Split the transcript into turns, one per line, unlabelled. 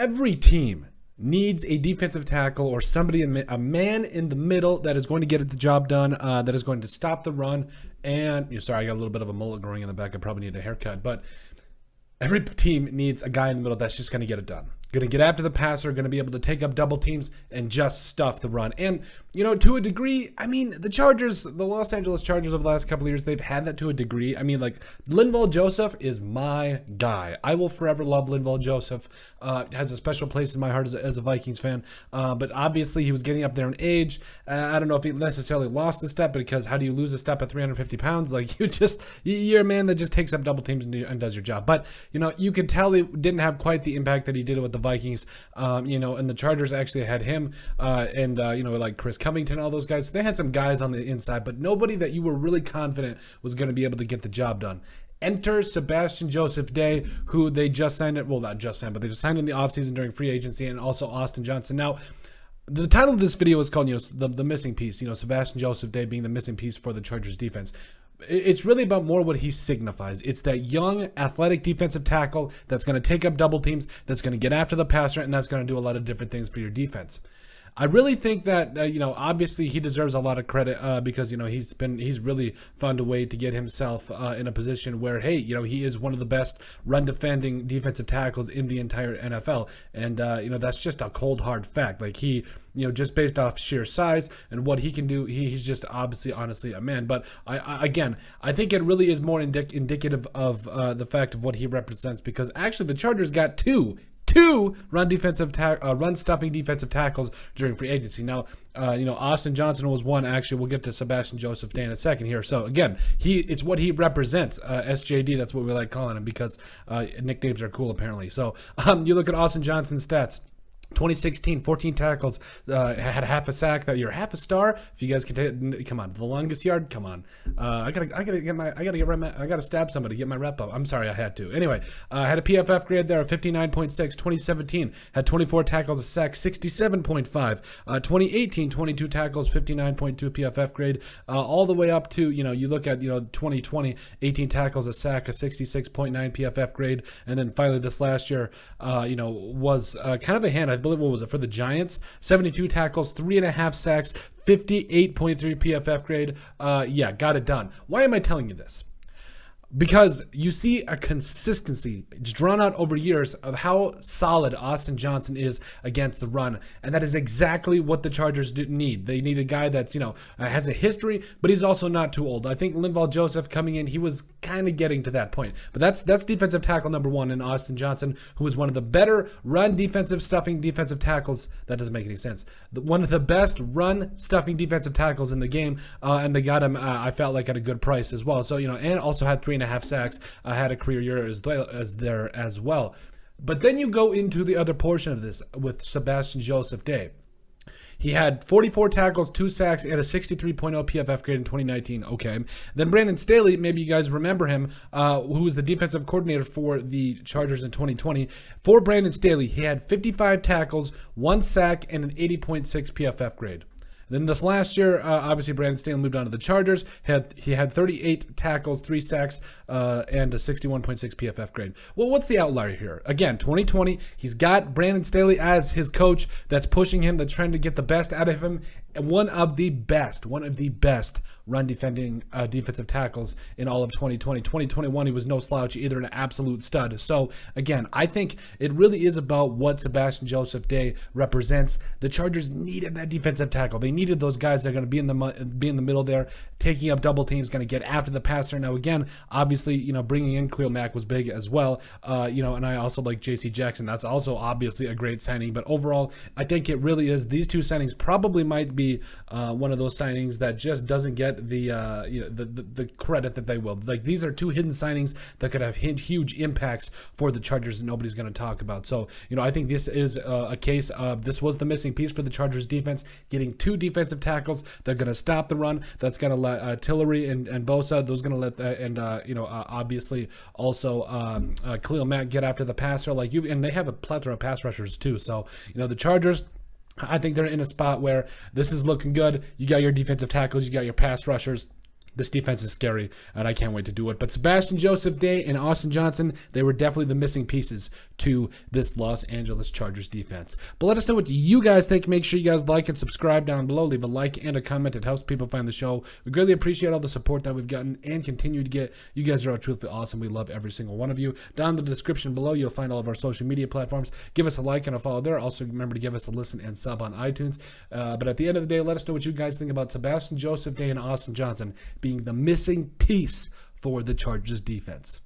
every team needs a defensive tackle or somebody, a man in the middle that is going to get the job done, that is going to stop the run. And sorry, I got a little bit of a mullet growing in the back. I probably need a haircut, but every team needs a guy in the middle that's just going to get it done. Going to get after the passer, going to be able to take up double teams and just stuff the run. And, to a degree, I mean, the Los Angeles Chargers of the last couple of years, they've had that to a degree. I mean, like, Linval Joseph is my guy. I will forever love Linval Joseph. Has a special place in my heart as a Vikings fan. But obviously, he was getting up there in age. I don't know if he necessarily lost the step, because how do you lose a step at 350 pounds? Like, you're a man that just takes up double teams and does your job. But, you could tell he didn't have quite the impact that he did with the Vikings, and the Chargers actually had him, like Chris Covington, all those guys. So they had some guys on the inside, but nobody that you were really confident was going to be able to get the job done. Enter Sebastian Joseph Day, who they just signed it. Well, not just signed, but they just signed in the offseason during free agency, and also Austin Johnson. Now, the title of this video is called, the missing piece. Sebastian Joseph Day being the missing piece for the Chargers defense. It's really about more what he signifies. It's that young, athletic defensive tackle that's going to take up double teams, that's going to get after the passer, and that's going to do a lot of different things for your defense. I really think that, obviously he deserves a lot of credit because, he's really found a way to get himself in a position where, hey, he is one of the best run defending defensive tackles in the entire NFL. And, that's just a cold, hard fact. Like, he, just based off sheer size and what he can do, he's just honestly a man. But I think it really is more indicative of the fact of what he represents, because actually the Chargers got two run stuffing defensive tackles during free agency. Now, Austin Johnson was one. Actually, we'll get to Sebastian Joseph Day in a second here. So again, it's what he represents. SJD, that's what we like calling him, because nicknames are cool apparently. So you look at Austin Johnson's stats. 2016, 14 tackles, had half a sack that year, half a star. If you guys can come on, the longest yard, come on. I gotta stab somebody, get my rep up. I'm sorry, I had to. Anyway, had a PFF grade there of 59.6. 2017 had 24 tackles, a sack, 67.5. 2018, 22 tackles, 59.2 PFF grade. All the way up to, you look at, 2020, 18 tackles, a sack, a 66.9 PFF grade. And then finally this last year, was kind of a hand. I believe, what was it, for the Giants? 72 tackles, 3.5 sacks, 58.3 PFF grade. Got it done. Why am I telling you this? Because you see a consistency. It's drawn out over years of how solid Austin Johnson is against the run. And that is exactly what the Chargers need. They need a guy that's, has a history, but he's also not too old. I think Linval Joseph coming in, he was kind of getting to that point. But that's defensive tackle number one in Austin Johnson, who is one of the better run defensive stuffing defensive tackles. That doesn't make any sense. One of the best run stuffing defensive tackles in the game. And they got him, I felt like, at a good price as well. So, and also had 3.5 sacks, had a career year as well. But then you go into the other portion of this with Sebastian Joseph Day. He had 44 tackles, 2 sacks, and a 63.0 PFF grade in 2019. Okay. Then Brandon Staley, maybe you guys remember him, who was the defensive coordinator for the Chargers in 2020. For Brandon Staley, he had 55 tackles, 1 sack, and an 80.6 PFF grade. Then this last year, obviously Brandon Staley moved on to the Chargers. He had 38 tackles, 3 sacks, and a 61.6 PFF grade. Well, what's the outlier here? Again, 2020, he's got Brandon Staley as his coach that's pushing him, that's trying to get the best out of him. And one of the best run defending defensive tackles in all of 2020. 2021, he was no slouch, either an absolute stud. So, again, I think it really is about what Sebastian Joseph Day represents. The Chargers needed that defensive tackle. They needed those guys that are going to be in the middle there, taking up double teams, going to get after the passer. Now, again, obviously, bringing in Khalil Mack was big as well. And I also like J.C. Jackson. That's also obviously a great signing. But overall, I think it really is. These two signings probably might be one of those signings that just doesn't get the credit that they will. Like, these are two hidden signings that could have huge impacts for the Chargers that nobody's going to talk about. So, I think this is a case of this was the missing piece for the Chargers defense, getting 2 defensive tackles. They're going to stop the run. That's going to let Tillery and Bosa, those going to let, obviously also Khalil Mack get after the passer. And they have a plethora of pass rushers too. So, the Chargers, I think they're in a spot where this is looking good. You got your defensive tackles, you got your pass rushers. this defense is scary, and I can't wait to do it. But Sebastian Joseph Day and Austin Johnson, they were definitely the missing pieces to this Los Angeles Chargers defense. But let us know what you guys think. Make sure you guys like and subscribe down below. Leave a like and a comment. It helps people find the show. We greatly appreciate all the support that we've gotten and continue to get. You guys are truthfully awesome. We love every single one of you. Down in the description below, you'll find all of our social media platforms. Give us a like and a follow there. Also, remember to give us a listen and sub on iTunes. But at the end of the day, let us know what you guys think about Sebastian Joseph Day and Austin Johnson being the missing piece for the Chargers defense.